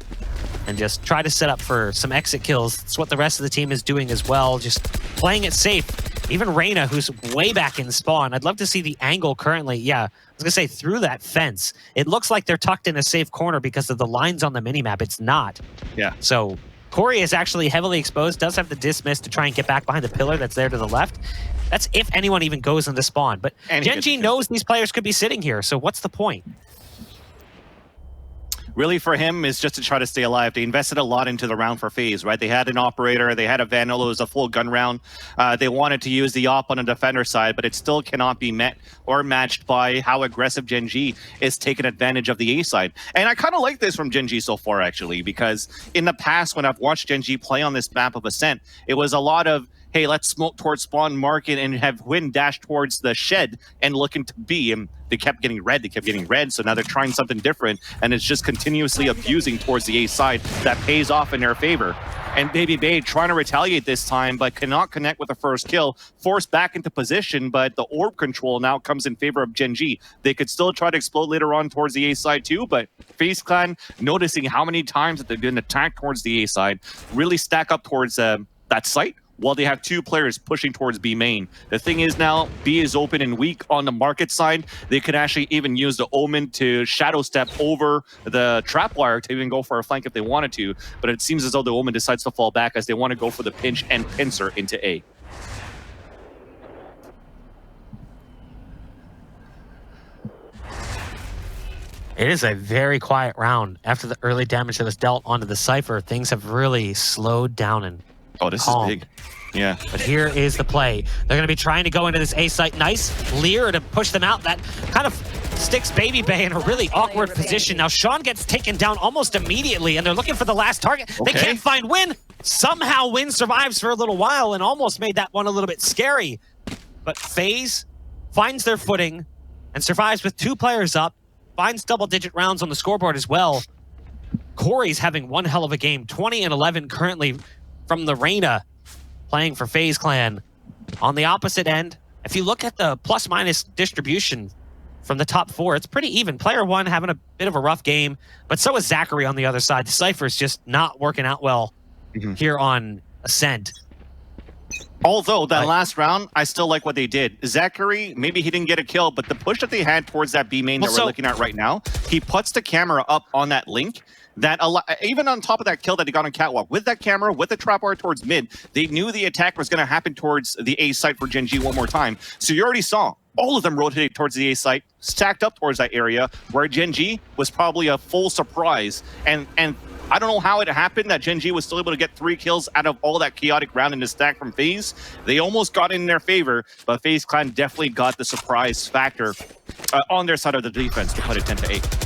and just try to set up for some exit kills. It's what the rest of the team is doing as well, just playing it safe. Even Reyna, who's way back in spawn. I'd love to see the angle currently. Yeah, I was going to say through that fence. It looks like they're tucked in a safe corner because of the lines on the minimap. It's not. Yeah. So Corey is actually heavily exposed, does have the dismiss to try and get back behind the pillar that's there to the left. That's if anyone even goes into spawn. But Gen.G knows these players could be sitting here, so what's the point? Really for him is just to try to stay alive. They invested a lot into the round for FaZe, right? They had an operator, they had a Vandal, it was a full gun round. They wanted to use the op on the defender side, but it still cannot be met or matched by how aggressive Gen.G is taking advantage of the A side. And I kind of like this from Gen.G so far, actually, because in the past, when I've watched Gen.G play on this map of Ascent, it was a lot of, hey, let's smoke towards spawn market and have Win dash towards the shed and look into B. And they kept getting red, so now they're trying something different, and it's just continuously abusing towards the A side. That pays off in their favor. And Baby Bay trying to retaliate this time, but cannot connect with the first kill, forced back into position, but the orb control now comes in favor of Gen.G. They could still try to explode later on towards the A side too, but FaZe Clan, noticing how many times that they've been attacked towards the A side, really stack up towards that site, while they have 2 players pushing towards B main. The thing is now, B is open and weak on the market side. They could actually even use the Omen to shadow step over the trapwire to even go for a flank if they wanted to, but it seems as though the Omen decides to fall back as they want to go for the pinch and pincer into A. It is a very quiet round. After the early damage that was dealt onto the Cypher, things have really slowed down and this calmed. is big. Yeah. But here is the play. They're going to be trying to go into this A site. Nice Lear to push them out. That kind of sticks Baby Bay in a really awkward position. Now Sean gets taken down almost immediately, and they're looking for the last target. Okay. They can't find Win. Somehow Win survives for a little while and almost made that one a little bit scary. But FaZe finds their footing and survives with 2 players up. Finds double-digit rounds on the scoreboard as well. Corey's having one hell of a game. 20 and 11 currently from the Reyna, playing for FaZe Clan. On the opposite end, if you look at the plus-minus distribution from the top 4, it's pretty even. Player 1 having a bit of a rough game, but so is Zachary on the other side. The Cypher's just not working out well here on Ascent. Although that last round, I still like what they did. Zachary, maybe he didn't get a kill, but the push that they had towards that B main that we're looking at right now, he puts the camera up on that link. That even on top of that kill that he got on Catwalk, with that camera, with the trapwire towards mid, they knew the attack was going to happen towards the A site for Gen.G one more time. So you already saw all of them rotating towards the A site, stacked up towards that area, where Gen.G was probably a full surprise. And I don't know how it happened that Gen.G was still able to get 3 kills out of all that chaotic round in the stack from FaZe. They almost got in their favor, but FaZe Clan definitely got the surprise factor on their side of the defense to put it 10-8.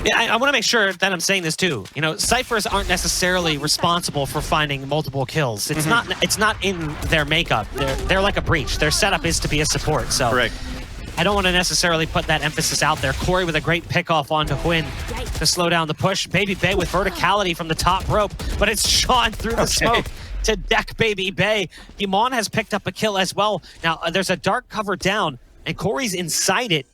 Yeah, I want to make sure that I'm saying this too. You know, Cyphers aren't necessarily responsible for finding multiple kills. It's not in their makeup. They're like a breach. Their setup is to be a support. So correct. I don't want to necessarily put that emphasis out there. Corey with a great pickoff onto Hwin to slow down the push. Baby Bay with verticality from the top rope, but it's Sean through the smoke to deck Baby Bay. Gimon has picked up a kill as well. Now, there's a dark cover down, and Corey's inside it.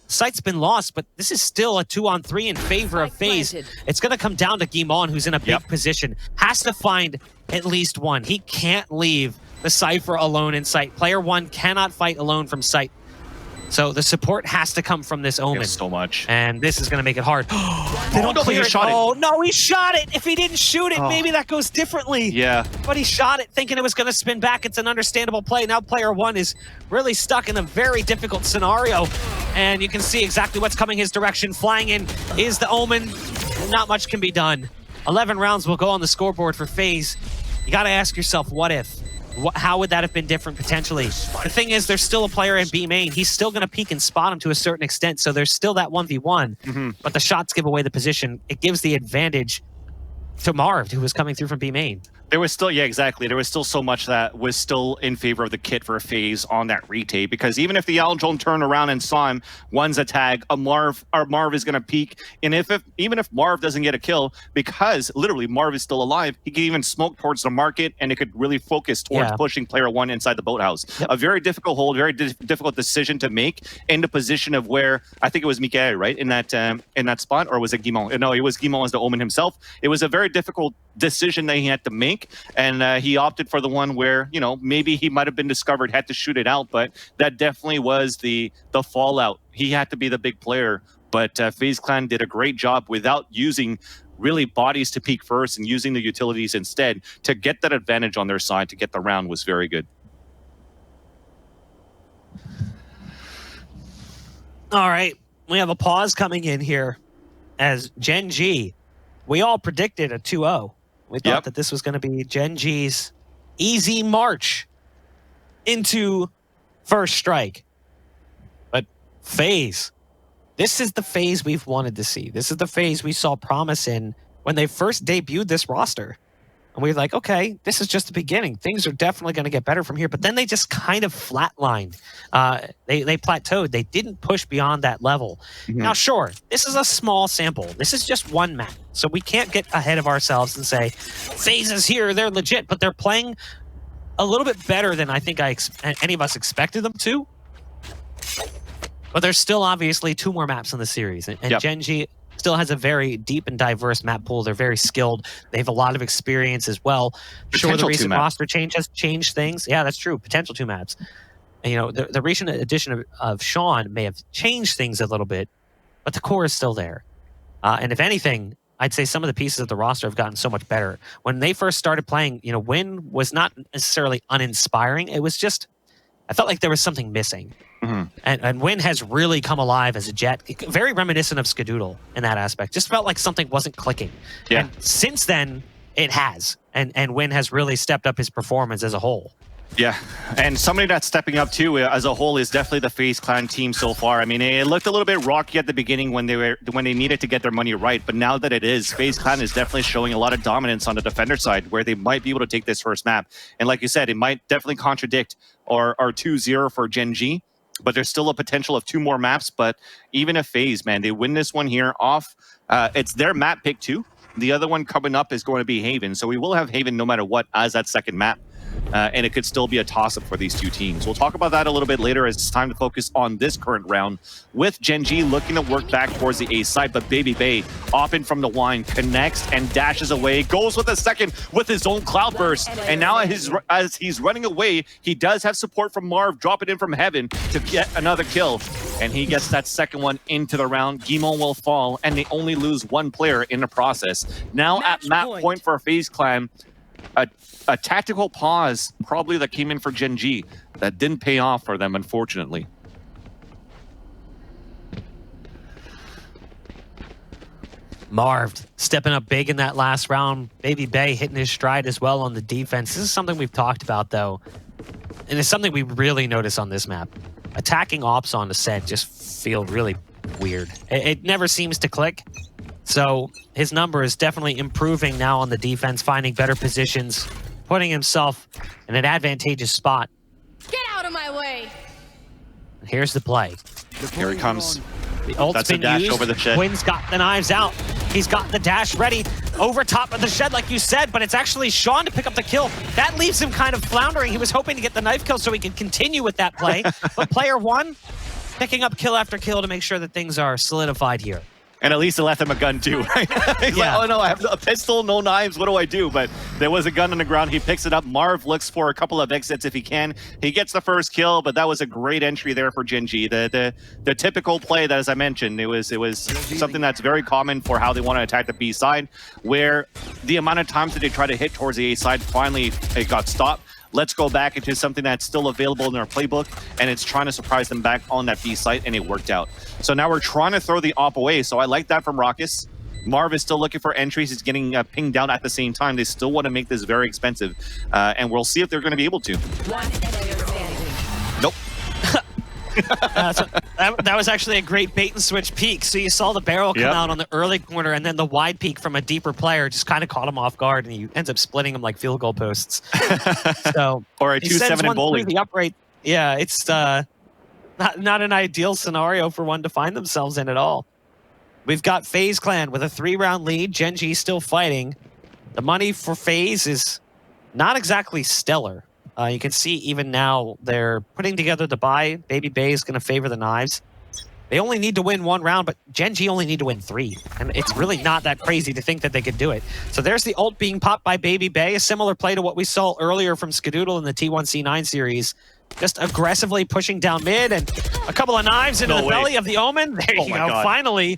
Site's been lost, but this is still a 2-on-3 in favor of FaZe. It's going to come down to Gimon, who's in a big position. Has to find at least one. He can't leave the Cypher alone in sight. Player 1 cannot fight alone from sight. So the support has to come from this Omen. So much. And this is going to make it hard. They don't clear it. Oh, no, he shot it. If he didn't shoot it, maybe that goes differently. Yeah. But he shot it thinking it was going to spin back. It's an understandable play. Now player 1 is really stuck in a very difficult scenario. And you can see exactly what's coming his direction. Flying in is the Omen. Not much can be done. 11 rounds will go on the scoreboard for FaZe. You got to ask yourself, what if? How would that have been different potentially? The thing is, there's still a player in B main. He's still going to peek and spot him to a certain extent, so there's still that 1v1, but the shots give away the position. It gives the advantage to Marv, who was coming through from B main. There was still, exactly. There was still so much that was still in favor of the kit for FaZe on that retake, because even if the Aldron turned around and saw him, one's a tag, Marv is going to peek, and even if Marv doesn't get a kill, because literally Marv is still alive, he can even smoke towards the market, and it could really focus towards pushing player 1 inside the boathouse. A very difficult hold, very difficult decision to make in the position of where, I think it was Mikael, right, in that spot, or was it Guimond? No, it was Guimond as the Omen himself. It was a very difficult decision that he had to make, and he opted for the one where, you know, maybe he might have been discovered, had to shoot it out, but that definitely was the fallout. He had to be the big player, but FaZe Clan did a great job without using really bodies to peek first and using the utilities instead to get that advantage on their side, to get the round was very good. All right, we have a pause coming in here as Gen.G. We all predicted a 2-0. We thought that this was going to be Gen.G's easy march into first strike. But FaZe, this is the FaZe we've wanted to see. This is the FaZe we saw promise in when they first debuted this roster. And we were like, okay, this is just the beginning. Things are definitely going to get better from here. But then they just kind of flatlined. They plateaued. They didn't push beyond that level. Now, sure, this is a small sample. This is just one map. So we can't get ahead of ourselves and say, FaZe is here, they're legit. But they're playing a little bit better than I think any of us expected them to. But there's still obviously 2 more maps in the series. And Gen.G still has a very deep and diverse map pool. They're very skilled. They have a lot of experience as well. Sure, the recent roster change has changed things. Yeah, that's true. Potential 2 maps. And, you know, the recent addition of Sean may have changed things a little bit, but the core is still there. And if anything, I'd say some of the pieces of the roster have gotten so much better. When they first started playing, you know, Win was not necessarily uninspiring. It was just, I felt like there was something missing. And Win has really come alive as a Jet. Very reminiscent of Skadoodle in that aspect. Just felt like something wasn't clicking. Yeah. And since then, it has. And Win has really stepped up his performance as a whole. Yeah, and somebody that's stepping up too as a whole is definitely the FaZe Clan team so far. I mean, it looked a little bit rocky at the beginning when they needed to get their money right, but now that it is, FaZe Clan is definitely showing a lot of dominance on the defender side where they might be able to take this first map. And like you said, it might definitely contradict our 2-0 for Gen.G, but there's still a potential of 2 more maps. But even if FaZe, man, they win this one here off, it's their map pick too. The other one coming up is going to be Haven, so we will have Haven no matter what as that second map. And it could still be a toss-up for these 2 teams. We'll talk about that a little bit later as it's time to focus on this current round with Gen.G looking to work back towards the A side, but Baby Bay off in from the wine, connects and dashes away, goes with a second with his own cloud burst, and now as he's running away, he does have support from Marv, drop it in from heaven to get another kill, and he gets that second one into the round. Guimon will fall, and they only lose 1 player in the process. Now at map point for FaZe Clan, a tactical pause probably that came in for Gen.G that didn't pay off for them, unfortunately. Marv stepping up big in that last round. Baby Bay hitting his stride as well on the defense. This is something we've talked about, though, and it's something we really notice on this map. Attacking ops on Ascent just feel really weird. It never seems to click. So his number is definitely improving now on the defense, finding better positions, putting himself in an advantageous spot. Get out of my way! Here's the play. Here he comes. The ult's That's been a dash used. over the shed. Wynn's got the knives out. He's got the dash ready over top of the shed, like you said, but it's actually Sean to pick up the kill. That leaves him kind of floundering. He was hoping to get the knife kill so he could continue with that play. But player 1 picking up kill after kill to make sure that things are solidified here. And at least it left him a gun too, right? He's like, oh no, I have a pistol, no knives, what do I do? But there was a gun on the ground, he picks it up. Marv looks for a couple of exits if he can. He gets the first kill, but that was a great entry there for Gen.G. The typical play that, as I mentioned, it was something that's very common for how they want to attack the B side, where the amount of times that they try to hit towards the A side, finally it got stopped. Let's go back into something that's still available in our playbook, and it's trying to surprise them back on that B site, and it worked out. So now we're trying to throw the op away, so I like that from Raucus. Marv is still looking for entries. He's getting pinged down at the same time. They still want to make this very expensive, and we'll see if they're going to be able to. Nope. That was actually a great bait and switch peek. So you saw the barrel come out on the early corner, and then the wide peek from a deeper player just kind of caught him off guard, and he ends up splitting him like field goal posts. So or a 2-7 in bowling. The upright. Yeah, it's not an ideal scenario for one to find themselves in at all. We've got FaZe Clan with a 3-round lead. Gen.G still fighting. The money for FaZe is not exactly stellar. You can see even now they're putting together the buy. Baby Bay is going to favor the knives. They only need to win 1 round, but Gen.G only need to win 3. And it's really not that crazy to think that they could do it. So there's the ult being popped by Baby Bay, a similar play to what we saw earlier from Skadoodle in the T1C9 series. Just aggressively pushing down mid and a couple of knives into the belly of the Omen. There you go, finally.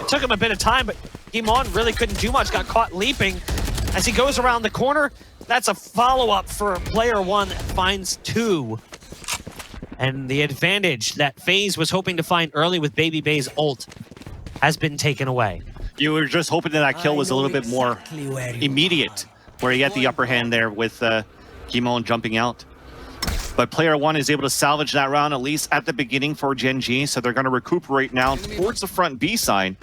It took him a bit of time, but Guimon really couldn't do much. Got caught leaping as he goes around the corner. That's a follow-up for player 1 that finds 2. And the advantage that FaZe was hoping to find early with Baby Bay's ult has been taken away. You were just hoping that kill was a little bit more immediate, where you get the upper hand there with Guimon jumping out. But player 1 is able to salvage that round, at least at the beginning for Gen.G, so they're going to recuperate now towards the front B side.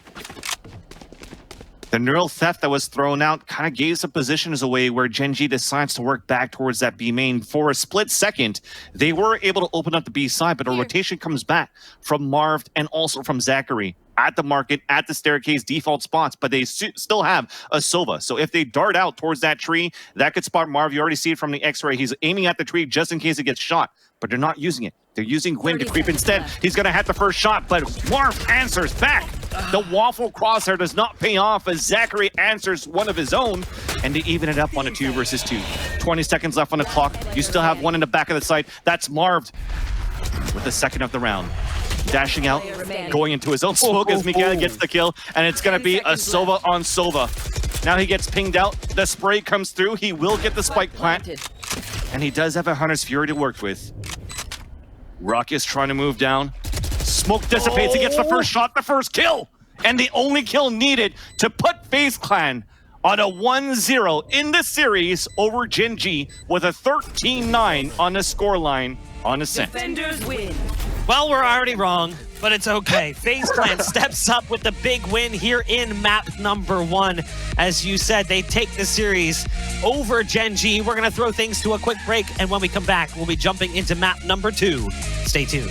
The neural theft that was thrown out kind of gave some positions away where Gen.G decides to work back towards that B main. For a split second, they were able to open up the B side, but a rotation comes back from Marv and also from Zachary at the market, at the staircase, default spots, but they still have a Sova. So if they dart out towards that tree, that could spot Marv. You already see it from the X-ray. He's aiming at the tree just in case it gets shot, but they're not using it. They're using Gwyn to creep instead. He's going to have the first shot, but Marv answers back. The waffle crosshair does not pay off as Zachary answers one of his own, and they even it up on a 2 versus 2. 20 seconds left on the clock. You still have one in the back of the site. That's Marv with the second of the round. Dashing out, going into his own smoke as Miguel gets the kill, and it's going to be a Sova on Sova. Now he gets pinged out. The spray comes through. He will get the spike plant, and he does have a Hunter's Fury to work with. Ruckus trying to move down. Smoke dissipates. He gets the first shot, the first kill, and the only kill needed to put FaZe Clan on a 1-0 in the series over Gen.G with a 13-9 on the scoreline on Ascent. Defenders win. Well, we're already wrong, but it's okay. FaZe Clan steps up with the big win here in map number 1. As you said, they take the series over Gen.G. We're going to throw things to a quick break, and when we come back, we'll be jumping into map number 2. Stay tuned.